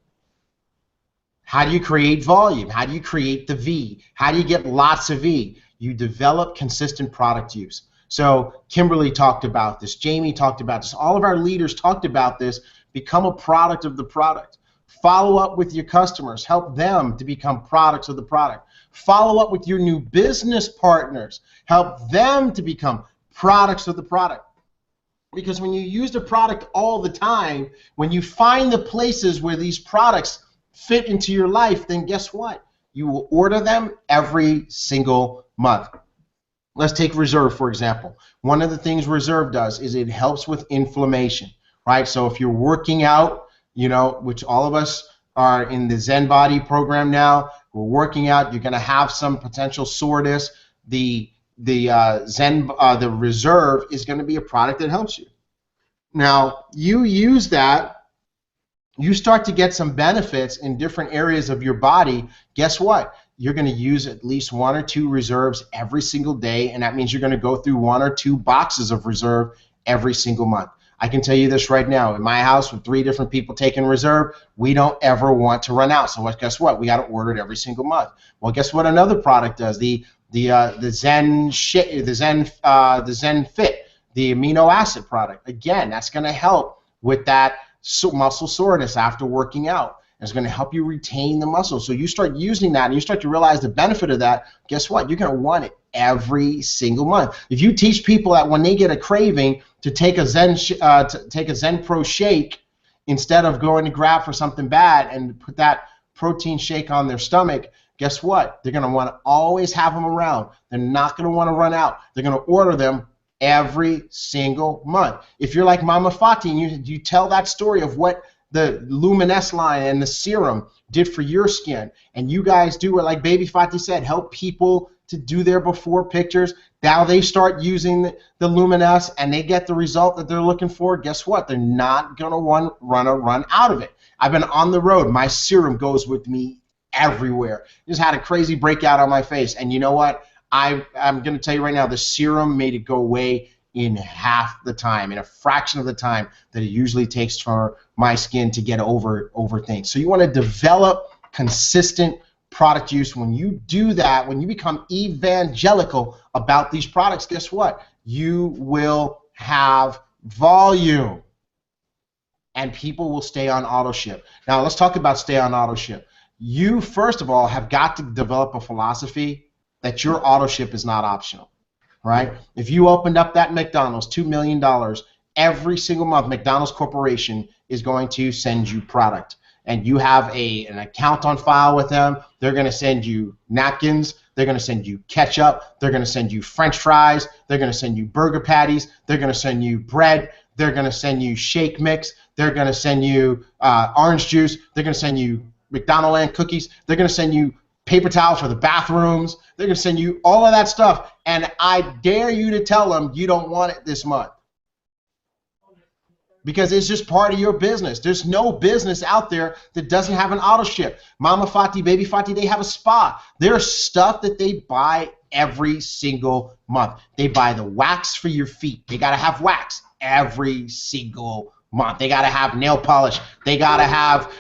How do you create volume? How do you create the V? How do you get lots of V? You develop consistent product use. So Kimberly talked about this. Jamie talked about this. All of our leaders talked about this. Become a product of the product. Follow up with your customers. Help them to become products of the product. Follow up with your new business partners. Help them to become products of the product. Because when you use the product all the time, when you find the places where these products fit into your life, then guess what? You will order them every single month. Let's take Reserve, for example. One of the things Reserve does is it helps with inflammation, right? So if you're working out, which all of us are in the Zen Body program now, we're working out, you're going to have some potential soreness. The Reserve is going to be a product that helps you. Now, you use that, you start to get some benefits in different areas of your body. Guess what? You're going to use at least 1 or 2 Reserves every single day, and that means you're going to go through 1 or 2 boxes of Reserve every single month. I can tell you this right now. In my house, with 3 different people taking Reserve, we don't ever want to run out. So guess what? We got to order it every single month. Well, guess what another product does? The Zen Fit, the amino acid product. Again, that's going to help with that muscle soreness after working out. It's going to help you retain the muscle. So you start using that and you start to realize the benefit of that. Guess what? You're going to want it every single month. If you teach people that when they get a craving to take a Zen Pro shake instead of going to grab for something bad and put that protein shake on their stomach, guess what? They're going to want to always have them around. They're not going to want to run out. They're going to order them every single month. If you're like Mama Fati and you tell that story of what the Jeunesse line and the serum did for your skin, and you guys do it like Baby Fati said, help people to do their before pictures. Now they start using the Jeunesse and they get the result that they're looking for. Guess what? They're not going to run out of it. I've been on the road. My serum goes with me everywhere. Just had a crazy breakout on my face, and you know what? I'm going to tell you right now, the serum made it go away in half the time, in a fraction of the time that it usually takes for my skin to get over things. So you want to develop consistent product use. When you do that, when you become evangelical about these products, guess what? You will have volume, and people will stay on auto ship. Now let's talk about stay on auto ship. You, first of all, have got to develop a philosophy that your auto ship is not optional, right? If you opened up that McDonald's, $2 million, every single month, McDonald's Corporation is going to send you product. And you have an account on file with them. They're going to send you napkins. They're going to send you ketchup. They're going to send you French fries. They're going to send you burger patties. They're going to send you bread. They're going to send you shake mix. They're going to send you orange juice. They're going to send you McDonald's Land cookies. They're going to send you paper towels for the bathrooms. They're going to send you all of that stuff. And I dare you to tell them you don't want it this month, because it's just part of your business. There's no business out there that doesn't have an auto ship. Mama Fati, Baby Fati, they have a spa. There's stuff that they buy every single month. They buy the wax for your feet. They got to have wax every single month. They got to have nail polish. They got to have,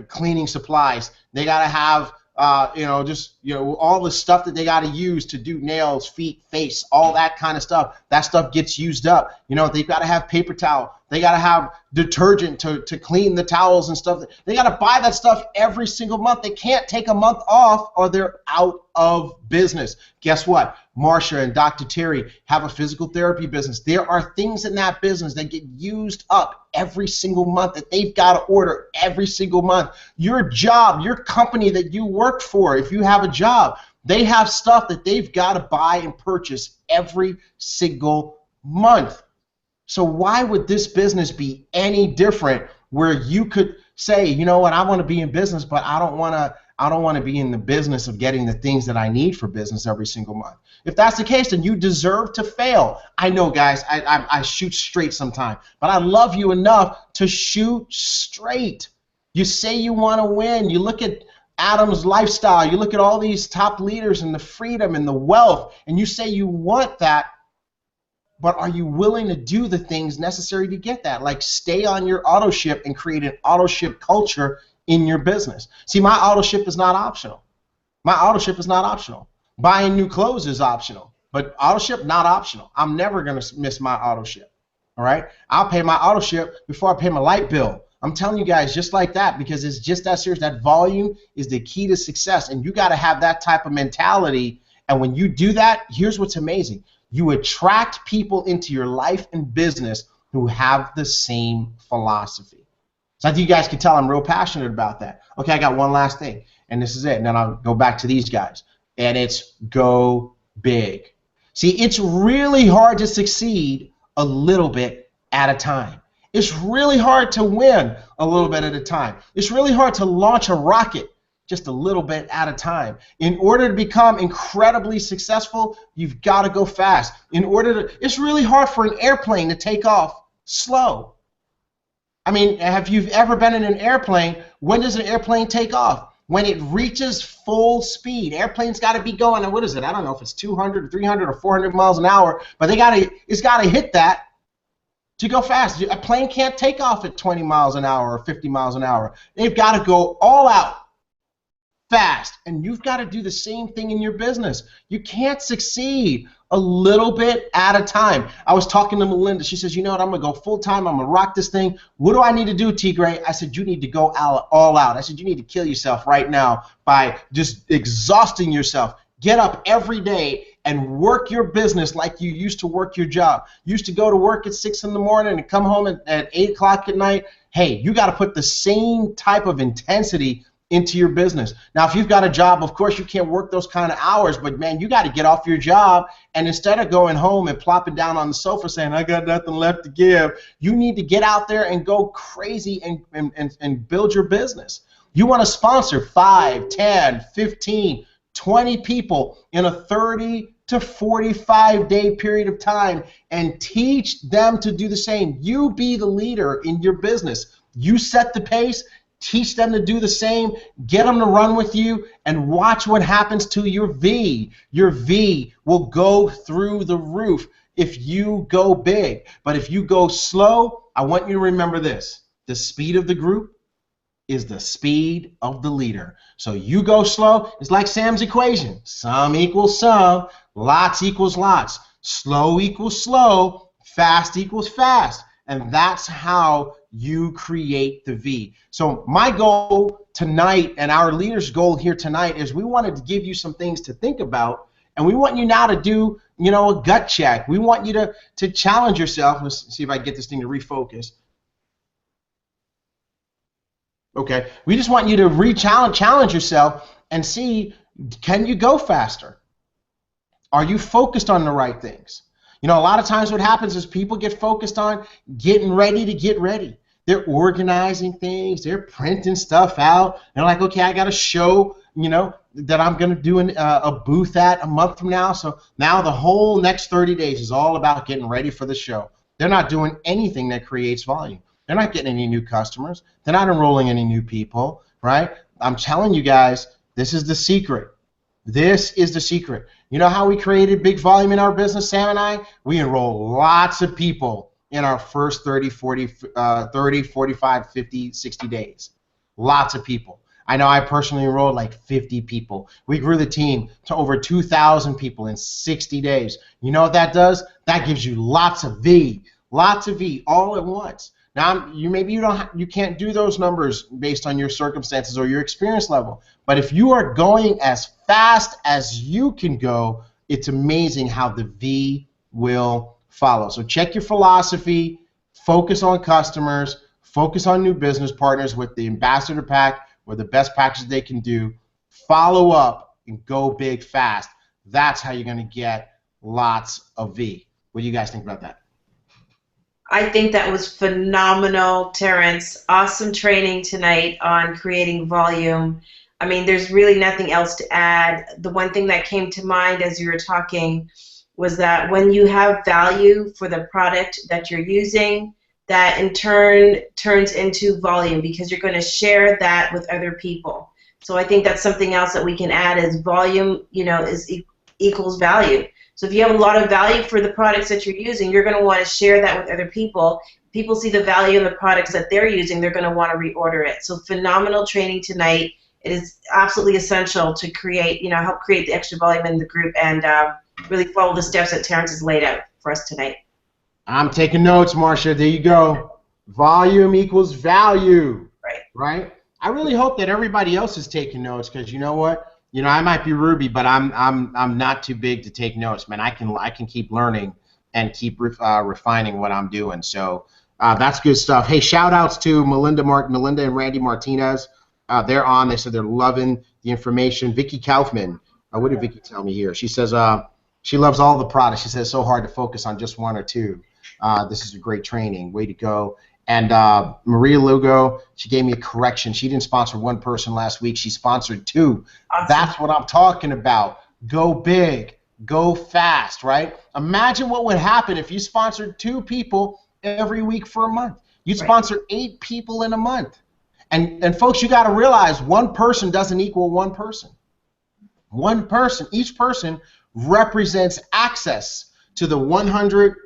cleaning supplies. They got to have, all the stuff that they got to use to do nails, feet, face, all that kind of stuff. That stuff gets used up. They've got to have paper towel. They got to have detergent to clean the towels and stuff. They got to buy that stuff every single month. They can't take a month off or they're out of business. Guess what? Marsha and Dr. Terry have a physical therapy business. There are things in that business that get used up every single month that they've got to order every single month. Your job, your company that you work for, if you have a job, they have stuff that they've got to buy and purchase every single month. So why would this business be any different, where you could say, you know what, I want to be in business, but I don't want to be in the business of getting the things that I need for business every single month. If that's the case, then you deserve to fail. I know, guys, I shoot straight sometimes, but I love you enough to shoot straight. You say you want to win. You look at Adam's lifestyle. You look at all these top leaders and the freedom and the wealth, and you say you want that, but are you willing to do the things necessary to get that? Like stay on your auto ship and create an auto ship culture in your business. See, my auto ship is not optional. My auto ship is not optional. Buying new clothes is optional, but auto ship not optional. I'm never going to miss my auto ship. All right? I'll pay my auto ship before I pay my light bill. I'm telling you guys just like that, because it's just that serious. That volume is the key to success, and you got to have that type of mentality. And when you do that, here's what's amazing. You attract people into your life and business who have the same philosophy. So I think you guys can tell I'm real passionate about that. Okay, I got one last thing, and this is it, and then I'll go back to these guys, and it's go big. See, it's really hard to succeed a little bit at a time. It's really hard to win a little bit at a time. It's really hard to launch a rocket just a little bit at a time. In order to become incredibly successful, you've got to go fast. It's really hard for an airplane to take off slow. I mean, have you ever been in an airplane? When does an airplane take off? When it reaches full speed. Airplane's got to be going, what is it? I don't know if it's 200 or 300 or 400 miles an hour, but it's got to hit that to go fast. A plane can't take off at 20 miles an hour or 50 miles an hour. They've got to go all out fast, and you've got to do the same thing in your business. You can't succeed a little bit at a time. I was talking to Melinda. She says, you know what, I'm going to go full time. I'm going to rock this thing. What do I need to do, T.Gray? I said, you need to go all out. I said, you need to kill yourself right now by just exhausting yourself. Get up every day and work your business like you used to work your job. You used to go to work at 6 in the morning and come home at 8 o'clock at night. Hey, you got to put the same type of intensity into your business. Now, if you've got a job, of course you can't work those kind of hours, but man, you got to get off your job, and instead of going home and plopping down on the sofa saying, I got nothing left to give, you need to get out there and go crazy and build your business. You want to sponsor 5, 10, 15, 20 people in a 30 to 45 day period of time and teach them to do the same. You be the leader in your business. You set the pace. Teach them to do the same, get them to run with you, and watch what happens to your V. Your V will go through the roof if you go big. But if you go slow, I want you to remember this. The speed of the group is the speed of the leader. So you go slow, it's like Sam's equation. Sum equals sum, lots equals lots. Slow equals slow, fast equals fast. And that's how you create the V. So my goal tonight, and our leaders' goal here tonight, is we wanted to give you some things to think about, and we want you now to do, a gut check. We want you to challenge yourself. Let's see if I can get this thing to refocus. Okay, we just want you to challenge yourself and see, can you go faster? Are you focused on the right things? A lot of times what happens is people get focused on getting ready to get ready. They're organizing things. They're printing stuff out. They're like, okay, I got a show, that I'm going to do a booth at a month from now. So now the whole next 30 days is all about getting ready for the show. They're not doing anything that creates volume. They're not getting any new customers. They're not enrolling any new people, right? I'm telling you guys, this is the secret. This is the secret. You know how we created big volume in our business, Sam and I? We enroll lots of people in our first 30, 40, 30, 45, 50, 60 days. Lots of people. I know I personally enrolled like 50 people. We grew the team to over 2,000 people in 60 days. You know what that does? That gives you lots of V all at once. Now, you can't do those numbers based on your circumstances or your experience level. But if you are going as fast as you can go, it's amazing how the V will follow. So check your philosophy, focus on customers, focus on new business partners with the ambassador pack or the best package they can do. Follow up and go big fast. That's how you're going to get lots of V. What do you guys think about that? I think that was phenomenal, Terrence. Awesome training tonight on creating volume. I mean, there's really nothing else to add. The one thing that came to mind as you were talking was that when you have value for the product that you're using, that in turn turns into volume because you're going to share that with other people. So I think that's something else that we can add is volume, equals value. So if you have a lot of value for the products that you're using, you're going to want to share that with other people. People see the value in the products that they're using, they're going to want to reorder it. So phenomenal training tonight. It is absolutely essential to create, help create the extra volume in the group and really follow the steps that Terrence has laid out for us tonight. I'm taking notes, Marcia. There you go. Volume equals value. Right? I really hope that everybody else is taking notes because you know what? I might be Ruby, but I'm not too big to take notes, man. I can keep learning and keep refining what I'm doing. So that's good stuff. Hey, shout outs to Melinda and Randy Martinez. They're on. They said they're loving the information. Vicky Kaufman. What did Vicky tell me here? She says she loves all the products. She says it's so hard to focus on just one or two. This is a great training. Way to go. And Maria Lugo, she gave me a correction. She didn't sponsor one person last week. She sponsored two. Awesome. That's what I'm talking about. Go big. Go fast, right? Imagine what would happen if you sponsored 2 people every week for a month. You'd sponsor 8 people in a month. And folks, you got to realize one person doesn't equal one person. One person, each person represents access to the 100,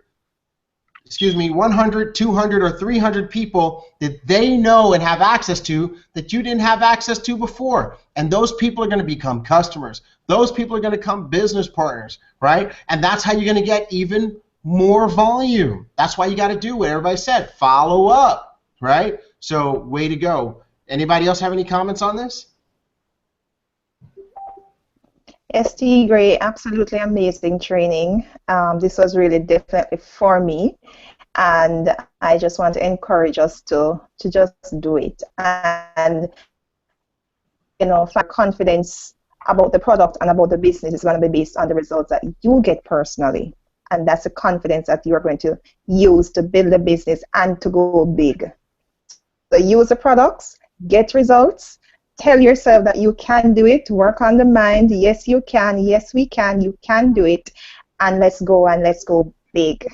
200, or 300 people that they know and have access to that you didn't have access to before. And those people are going to become customers. Those people are going to become business partners, right? And that's how you're going to get even more volume. That's why you got to do what everybody said, follow up, right? So way to go. Anybody else have any comments on this? Yes, T.Gray, absolutely amazing training. This was really definitely for me, and I just want to encourage us to just do it and find confidence about the product and about the business is going to be based on the results that you get personally, and that's the confidence that you are going to use to build a business and to go big. So use the products, get results. Tell yourself that you can do it. Work on the mind. Yes, you can. Yes, we can. You can do it. And let's go big.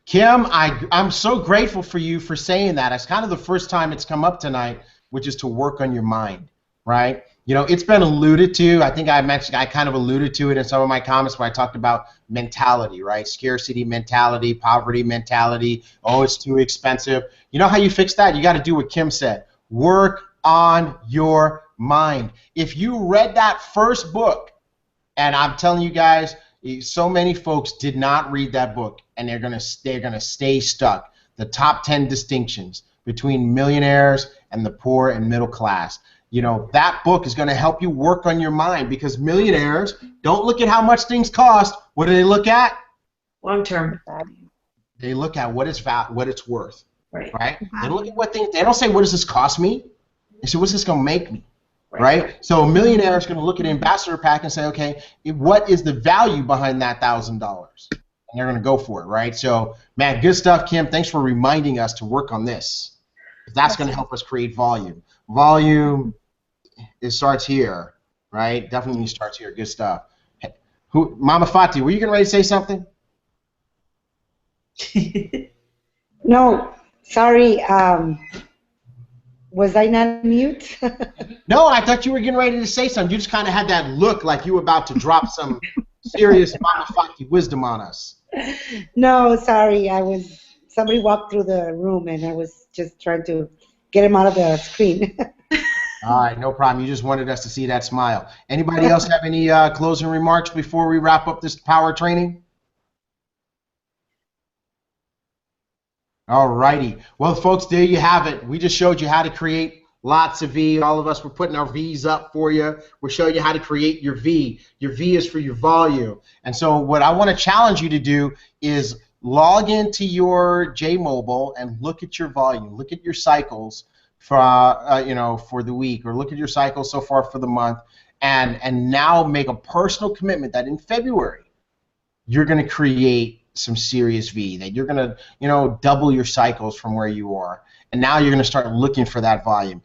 Kim, I'm so grateful for you for saying that. It's kind of the first time it's come up tonight, which is to work on your mind, right? It's been alluded to. I think I kind of alluded to it in some of my comments where I talked about mentality, right? Scarcity mentality, poverty mentality. Oh, it's too expensive. You know how you fix that? You got to do what Kim said. Work on your mind. If you read that first book, and I'm telling you guys, so many folks did not read that book, and they're gonna stay stuck. The top 10 distinctions between millionaires and the poor and middle class. That book is going to help you work on your mind because millionaires don't look at how much things cost. What do they look at? Long term. They look at what it's worth. Right? They look at what things. They don't say, "What does this cost me?" They say, "What's this going to make me?" Right? So a millionaire is going to look at an ambassador pack and say, "Okay, what is the value behind that $1,000?" And they're going to go for it, right? So, man, good stuff, Kim. Thanks for reminding us to work on this. That's going to help us create volume. Volume. It starts here, right? Definitely starts here. Good stuff. Mama Fati, were you getting ready to say something? No, sorry. Was I not mute? No, I thought you were getting ready to say something. You just kind of had that look like you were about to drop some serious Mama Fati wisdom on us. No, sorry. Somebody walked through the room and I was just trying to get him out of the screen. All right, no problem. You just wanted us to see that smile. Anybody else have any closing remarks before we wrap up this power training? All righty. Well, folks, there you have it. We just showed you how to create lots of V. All of us, we're putting our V's up for you. We're showing you how to create your V. Your V is for your volume. And so what I want to challenge you to do is log into your J-Mobile and look at your volume. Look at your cycles for for the week, or look at your cycle so far for the month, and now make a personal commitment that in February you're going to create some serious V, that you're going to, double your cycles from where you are. And now you're going to start looking for that volume.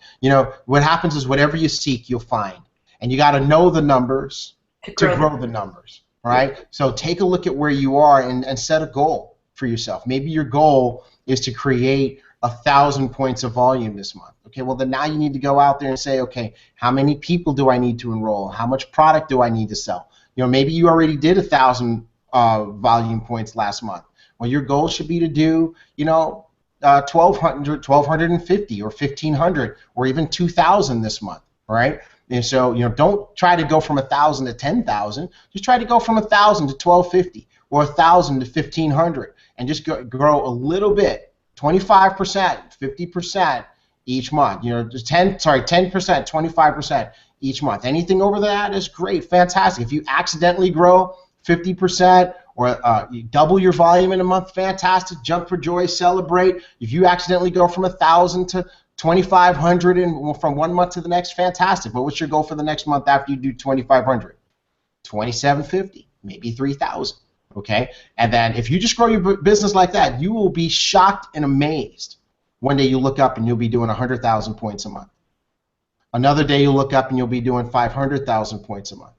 What happens is whatever you seek, you'll find. And you got to know the numbers to grow the numbers, right? So take a look at where you are and set a goal for yourself. Maybe your goal is to create 1,000 points of volume this month. Okay, well then now you need to go out there and say, okay, how many people do I need to enroll? How much product do I need to sell? Maybe you already did 1,000 volume points last month. Well, your goal should be to do, 1,200, 1,250, or 1,500, or even 2,000 this month, right? And so, don't try to go from 1,000 to 10,000. Just try to go from 1,000 to 1,250, or 1,000 to 1,500, and just grow a little bit, 25%, 50% each month. 10%, 25% each month. Anything over that is great, fantastic. If you accidentally grow 50%, or you double your volume in a month, fantastic. Jump for joy, celebrate. If you accidentally go from 1,000 to 2,500 and from one month to the next, fantastic. But what's your goal for the next month after you do 2,500? 2,750, maybe 3,000. Okay, and then if you just grow your business like that, you will be shocked and amazed. One day you look up and you'll be doing 100,000 points a month. Another day you look up and you'll be doing 500,000 points a month.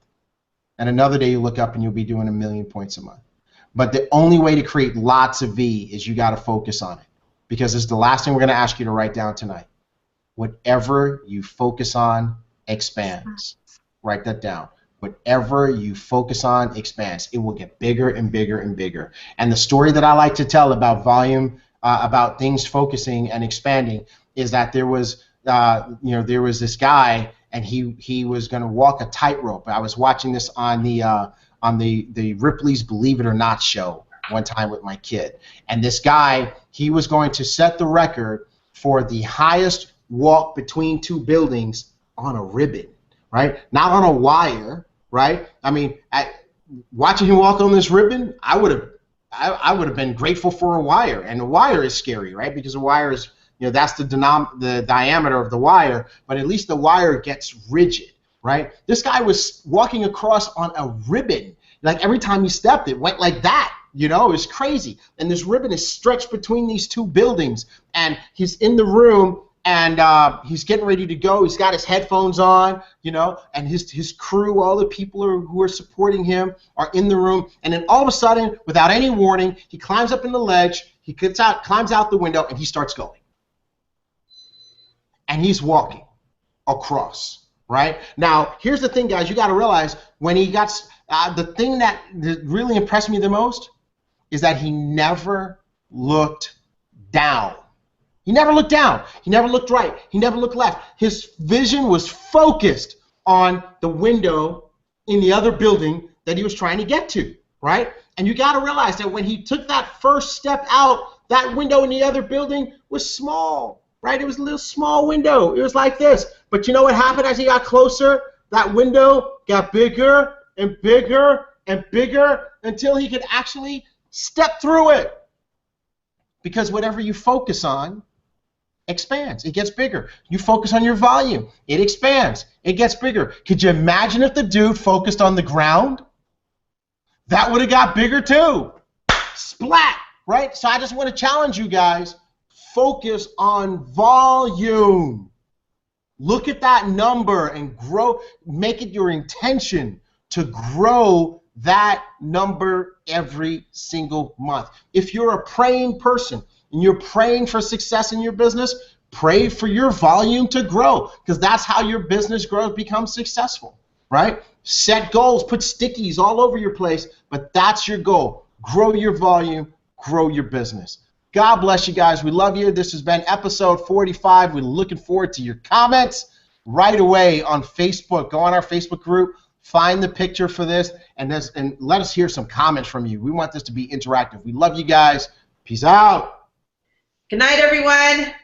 And another day you look up and you'll be doing 1,000,000 points a month. But the only way to create lots of V is you got to focus on it, because it's the last thing we're going to ask you to write down tonight. Whatever you focus on expands. Write that down. Whatever you focus on expands. It will get bigger and bigger and bigger. And the story that I like to tell about volume, about things focusing and expanding, is that there was this guy, and he was going to walk a tightrope. I was watching this on the Ripley's Believe It or Not show one time with my kid. And this guy, he was going to set the record for the highest walk between two buildings on a ribbon, right? Not on a wire, right? I mean, watching him walk on this ribbon, I would have been grateful for a wire. And a wire is scary, right? Because a wire is, that's the diameter of the wire, but at least the wire gets rigid, right? This guy was walking across on a ribbon. Like every time he stepped, it went like that. It was crazy. And this ribbon is stretched between these two buildings, and he's in the room, and he's getting ready to go. He's got his headphones on, and his crew, all the people who are supporting him, are in the room. And then all of a sudden, without any warning, he climbs up in the ledge, he climbs out the window, and he starts going. And he's walking across, right? Now, here's the thing, guys. You got to realize, when he got the thing that really impressed me the most is that he never looked down. He never looked down. He never looked right. He never looked left. His vision was focused on the window in the other building that he was trying to get to, right? And you got to realize that when he took that first step out, that window in the other building was small, right? It was a little small window. It was like this. But you know what happened as he got closer? That window got bigger and bigger and bigger until he could actually step through it. Because whatever you focus on expands. It gets bigger. You focus on your volume. It expands. It gets bigger. Could you imagine if the dude focused on the ground? That would have got bigger too. Splat, right? So I just want to challenge you guys. Focus on volume. Look at that number and grow. Make it your intention to grow that number every single month. If you're a praying person and you're praying for success in your business, pray for your volume to grow, because that's how your business growth becomes successful, right? Set goals, put stickies all over your place, but that's your goal. Grow your volume, grow your business. God bless you guys. We love you. This has been episode 45. We're looking forward to your comments right away on Facebook. Go on our Facebook group, find the picture for this, and let us hear some comments from you. We want this to be interactive. We love you guys. Peace out. Good night, everyone.